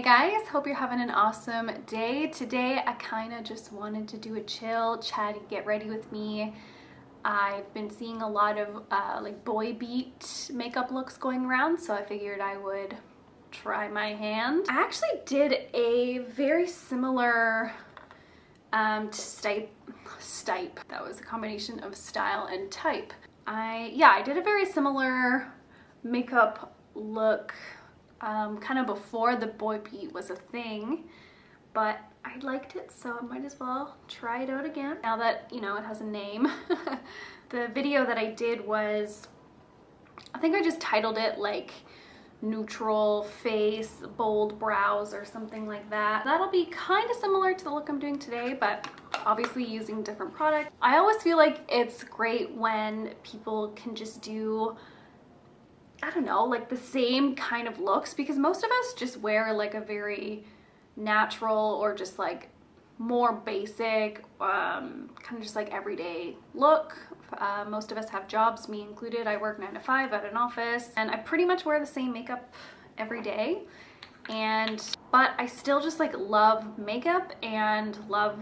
Hey guys, hope you're having an awesome day. Today I kind of just wanted to do a chill, chatty, get ready with me. I've been seeing a lot of like boy beat makeup looks going around, so I figured I would try my hand. I actually did a very similar stipe. That was a combination of style and type. I did a very similar makeup look kind of before the boy beat was a thing, but I liked it, so I might as well try it out again now that, you know, it has a name. The video that I did was, I think I just titled it like neutral face, bold brows or something like that. That'll be kind of similar to the look I'm doing today, but obviously using different products. I always feel like it's great when people can just do, I don't know, like the same kind of looks, because most of us just wear like a very natural or just like more basic, kind of just like everyday look. Most of us have jobs, me included. I work 9 to 5 at an office, and I pretty much wear the same makeup every day. But I still just like love makeup and love,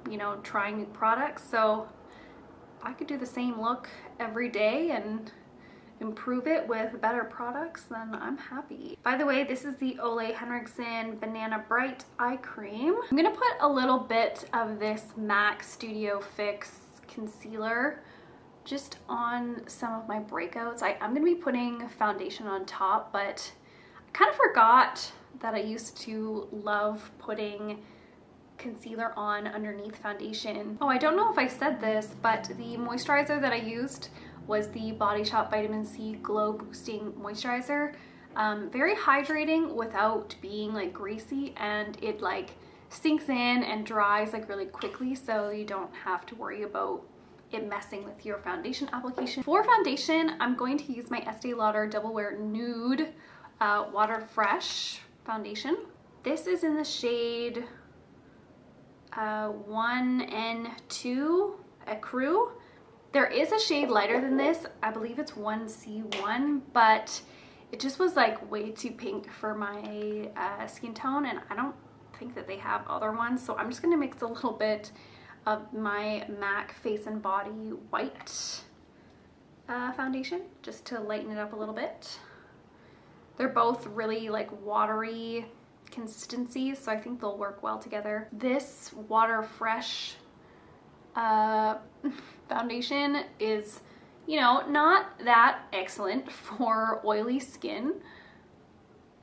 you know, trying new products. So if I could do the same look every day and improve it with better products, then I'm happy. By the way, this is the Olay Henriksen Banana Bright Eye Cream. I'm gonna put a little bit of this MAC Studio Fix concealer just on some of my breakouts. I'm gonna be putting foundation on top, but I kind of forgot that I used to love putting concealer on underneath foundation. Oh, I don't know if I said this, but the moisturizer that I used was the Body Shop Vitamin C Glow Boosting Moisturizer. Very hydrating without being like greasy, and it like sinks in and dries like really quickly, so you don't have to worry about it messing with your foundation application. For foundation, I'm going to use my Estee Lauder Double Wear Nude Water Fresh foundation. This is in the shade 1N2 Ecru. There is a shade lighter than this. I believe it's 1C1, but it just was like way too pink for my skin tone, and I don't think that they have other ones. So I'm just gonna mix a little bit of my MAC Face and Body White foundation just to lighten it up a little bit. They're both really like watery consistencies, so I think they'll work well together. This Water Fresh foundation is, you know, not that excellent for oily skin,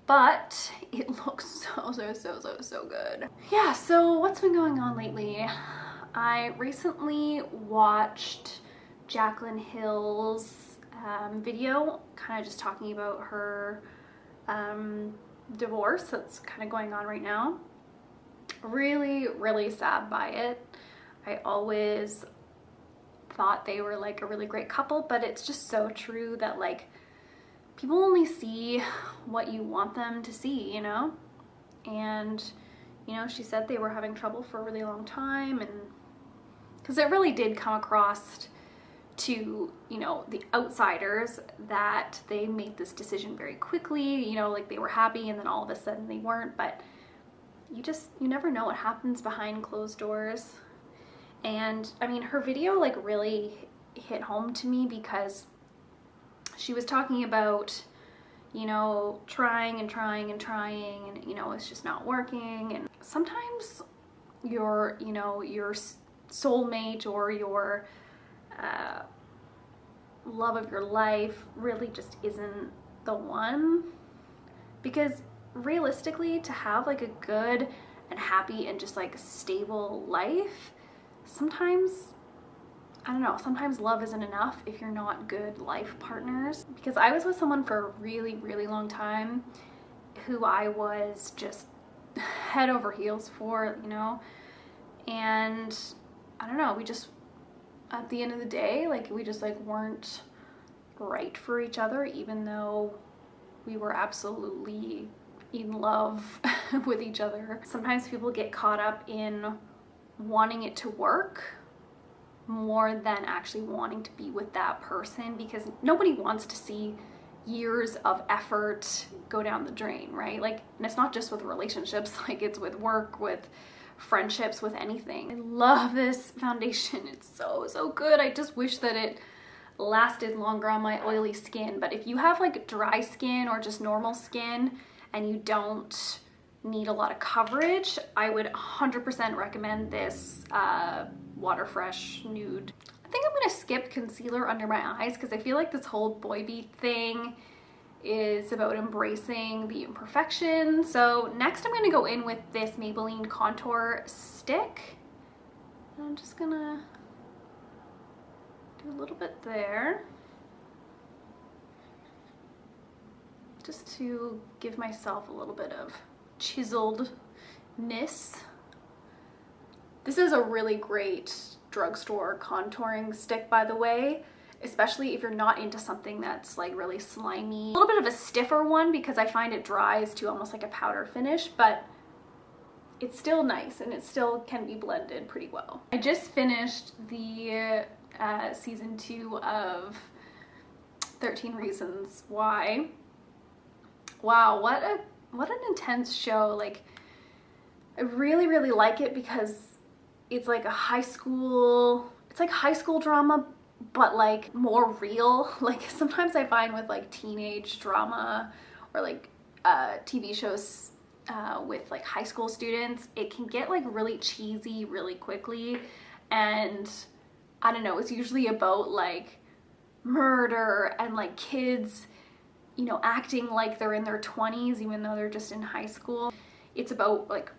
but it looks so good. Yeah, so what's been going on lately? I recently watched Jaclyn Hill's video, kind of just talking about her divorce that's kind of going on right now. Really sad by it. I always thought they were like a really great couple, but it's just so true that like people only see what you want them to see, you know? And, you know, she said they were having trouble for a really long time, and because it really did come across to, you know, the outsiders that they made this decision very quickly, you know, like they were happy and then all of a sudden they weren't. But you never know what happens behind closed doors. And I mean, her video like really hit home to me, because she was talking about, you know, trying and you know, it's just not working. And sometimes your, you know, your soulmate or your love of your life really just isn't the one, because realistically, to have like a good and happy and just like stable life, sometimes, I don't know, sometimes love isn't enough if you're not good life partners. Because I was with someone for a really long time who I was just head over heels for, you know, and I don't know, we just, at the end of the day, like we just like weren't right for each other, even though we were absolutely in love with each other. Sometimes people get caught up in wanting it to work more than actually wanting to be with that person, because nobody wants to see years of effort go down the drain, right? Like, and it's not just with relationships, like it's with work, with friendships, with anything. I love this foundation. It's so, so good. I just wish that it lasted longer on my oily skin. But if you have like dry skin or just normal skin and you don't need a lot of coverage, I would 100% recommend this Water Fresh Nude. I think I'm gonna skip concealer under my eyes because I feel like this whole boy beat thing is about embracing the imperfection. So next I'm gonna go in with this Maybelline contour stick. And I'm just gonna do a little bit there, just to give myself a little bit of chiseledness. This is a really great drugstore contouring stick, by the way, especially if you're not into something that's like really slimy. A little bit of a stiffer one because I find it dries to almost like a powder finish, but it's still nice and it still can be blended pretty well. I just finished the season 2 of 13 Reasons Why. Wow, what an intense show. Like, I really, really like it because it's like a high school drama, but like more real. Like sometimes I find with like teenage drama or like TV shows with like high school students, it can get like really cheesy really quickly, and I don't know, it's usually about like murder and like kids, you know, acting like they're in their 20s even though they're just in high school. It's about like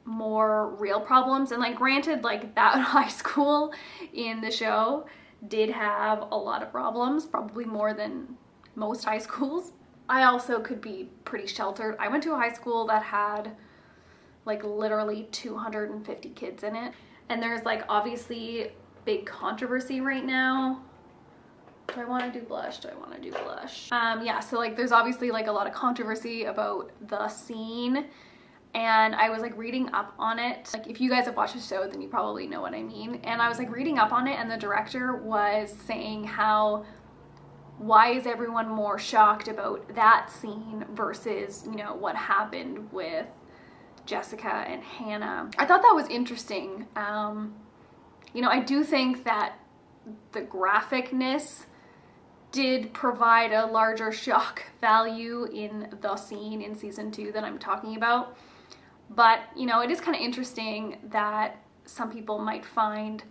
more real problems, and like granted, like that high school in the show did have a lot of problems, probably more than most high schools. I also could be pretty sheltered. I went to a high school that had like literally 250 kids in it, and there's like obviously big controversy right now. Do I want to do blush? Do I want to do blush? Yeah, so like there's obviously like a lot of controversy about the scene, and I was like reading up on it. Like if you guys have watched the show, then you probably know what I mean. And I was like reading up on it, and the director was saying how, why is everyone more shocked about that scene versus, you know, what happened with Jessica and Hannah. I thought that was interesting. You know, I do think that the graphicness did provide a larger shock value in the scene in season 2 that I'm talking about. But, you know, it is kind of interesting that some people might find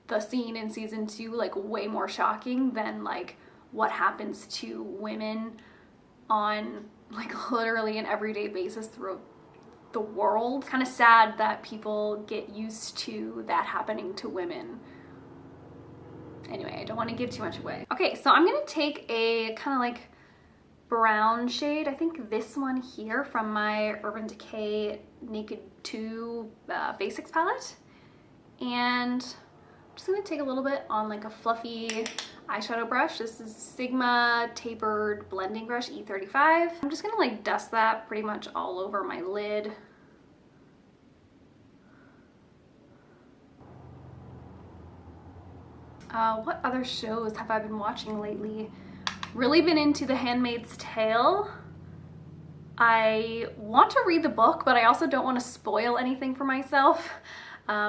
the scene in season 2 like way more shocking than like what happens to women on like literally an everyday basis throughout the world. Kind of sad that people get used to that happening to women. Anyway, I don't want to give too much away. Okay, so I'm gonna take a kind of like brown shade. I think this one here from my Urban Decay Naked 2 Basics palette. And I'm just gonna take a little bit on like a fluffy eyeshadow brush. This is Sigma Tapered Blending Brush E35. I'm just gonna like dust that pretty much all over my lid. What other shows have I been watching lately? Really been into The Handmaid's Tale. I want to read the book, but I also don't want to spoil anything for myself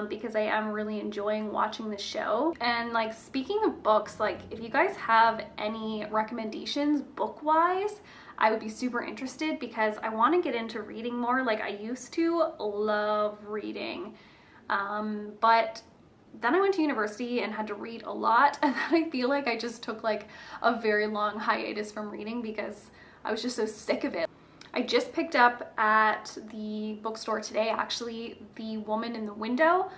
because I am really enjoying watching the show. And like, speaking of books, like if you guys have any recommendations book-wise, I would be super interested because I want to get into reading more. Like I used to love reading, but then I went to university and had to read a lot, and then I feel like I just took like a very long hiatus from reading because I was just so sick of it. I just picked up at the bookstore today actually The Woman in the Window,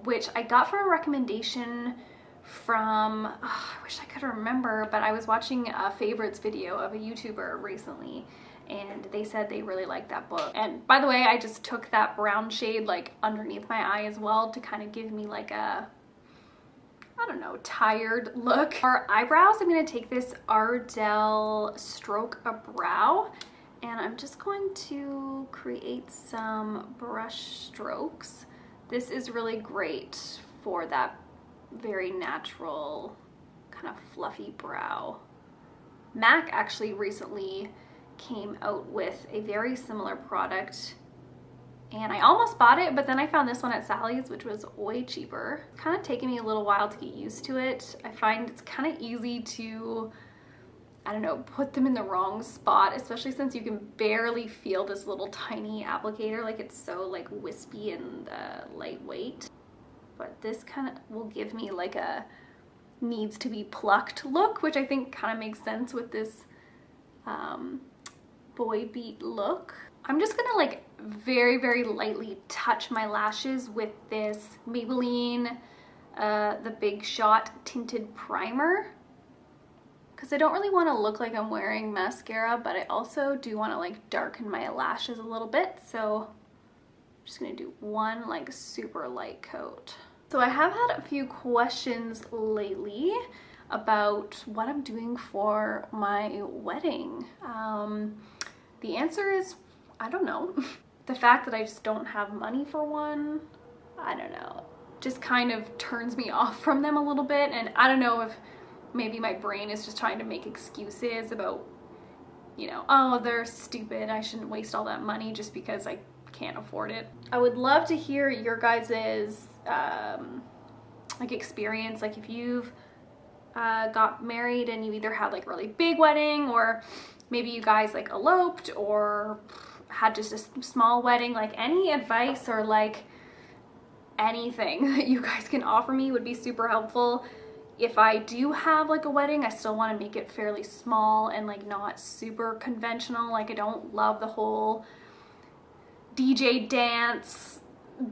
which I got from a recommendation from, I wish I could remember, but I was watching a favorites video of a YouTuber recently, and they said they really liked that book. And by the way, I just took that brown shade like underneath my eye as well to kind of give me like a, I don't know, tired look. For eyebrows, I'm gonna take this Ardell Stroke a Brow, and I'm just going to create some brush strokes. This is really great for that very natural kind of fluffy brow. MAC actually recently came out with a very similar product, and I almost bought it, but then I found this one at Sally's, which was way cheaper. It's kind of taken me a little while to get used to it. I find it's kind of easy to, I don't know, put them in the wrong spot, especially since you can barely feel this little tiny applicator. Like, it's so like wispy and lightweight. But this kind of will give me like a needs to be plucked look, which I think kind of makes sense with this boy beat look. I'm just gonna like very lightly touch my lashes with this Maybelline the Big Shot tinted primer, because I don't really want to look like I'm wearing mascara, but I also do want to like darken my lashes a little bit. So I'm just gonna do one like super light coat. So I have had a few questions lately about what I'm doing for my wedding. The answer is, I don't know. The fact that I just don't have money for one, I don't know, just kind of turns me off from them a little bit. And I don't know if maybe my brain is just trying to make excuses about, you know, oh, they're stupid, I shouldn't waste all that money just because I can't afford it. I would love to hear your guys's like experience, like if you've got married and you either had like a really big wedding, or maybe you guys like eloped or had just a small wedding. Like any advice or like anything that you guys can offer me would be super helpful. If I do have like a wedding, I still want to make it fairly small and like not super conventional. Like I don't love the whole DJ dance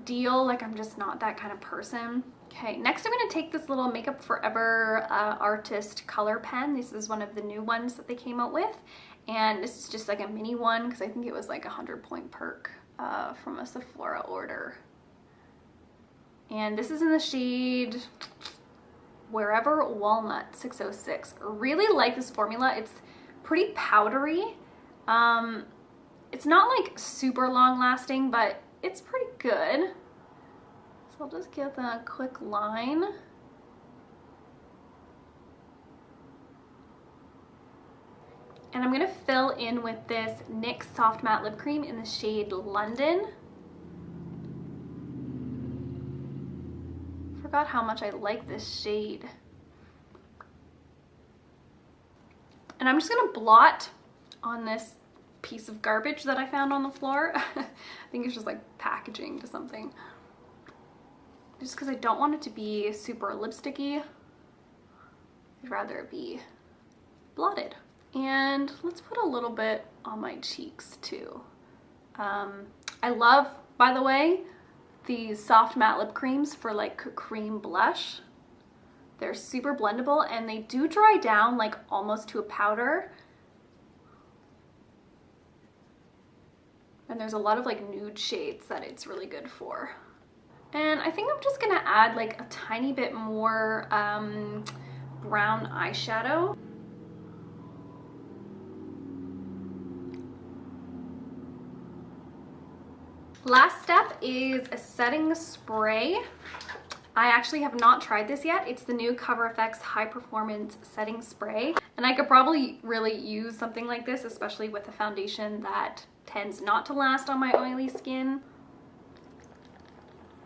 deal. Like I'm just not that kind of person. Okay, next I'm going to take this little Makeup Forever Artist color pen. This is one of the new ones that they came out with, and this is just like a mini one because I think it was like a 100-point perk from a Sephora order. And this is in the shade Wherever Walnut 606. Really like this formula. It's pretty powdery. It's not like super long lasting, but it's pretty good. So I'll just give a quick line. And I'm gonna fill in with this NYX Soft Matte Lip Cream in the shade London. Forgot how much I like this shade. And I'm just gonna blot on this piece of garbage that I found on the floor. I think it's just like packaging to something. Just because I don't want it to be super lipsticky. I'd rather it be blotted. And let's put a little bit on my cheeks too. I love, by the way, these soft matte lip creams for like cream blush. They're super blendable and they do dry down like almost to a powder. And there's a lot of like nude shades that it's really good for. And I think I'm just gonna add like a tiny bit more brown eyeshadow. Last step is a setting spray. I actually have not tried this yet. It's the new Coverfx High Performance Setting Spray. And I could probably really use something like this, especially with a foundation that tends not to last on my oily skin.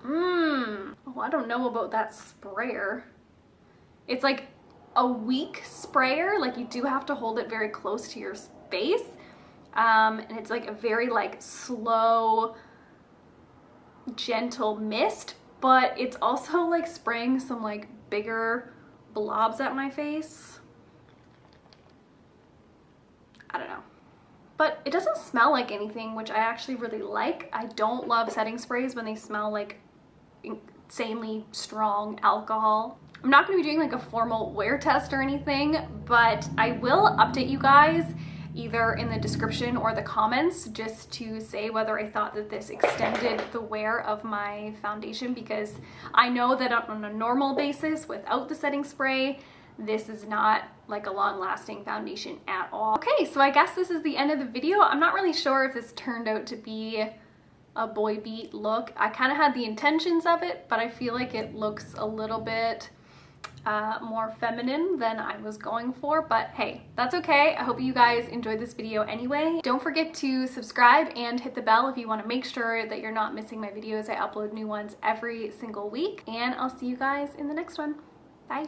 Oh, I don't know about that sprayer. It's like a weak sprayer. Like you do have to hold it very close to your face. And it's like a very like slow, gentle mist, but it's also like spraying some like bigger blobs at my face. I don't know. But it doesn't smell like anything, which I actually really like. I don't love setting sprays when they smell like insanely strong alcohol. I'm not going to be doing like a formal wear test or anything, but I will update you guys either in the description or the comments just to say whether I thought that this extended the wear of my foundation, because I know that on a normal basis without the setting spray, this is not like a long-lasting foundation at all. Okay, so I guess this is the end of the video. I'm not really sure if this turned out to be a boy beat look. I kind of had the intentions of it, but I feel like it looks a little bit more feminine than I was going for, but hey, that's okay. I hope you guys enjoyed this video anyway. Don't forget to subscribe and hit the bell if you want to make sure that you're not missing my videos. I upload new ones every single week, and I'll see you guys in the next one. Bye.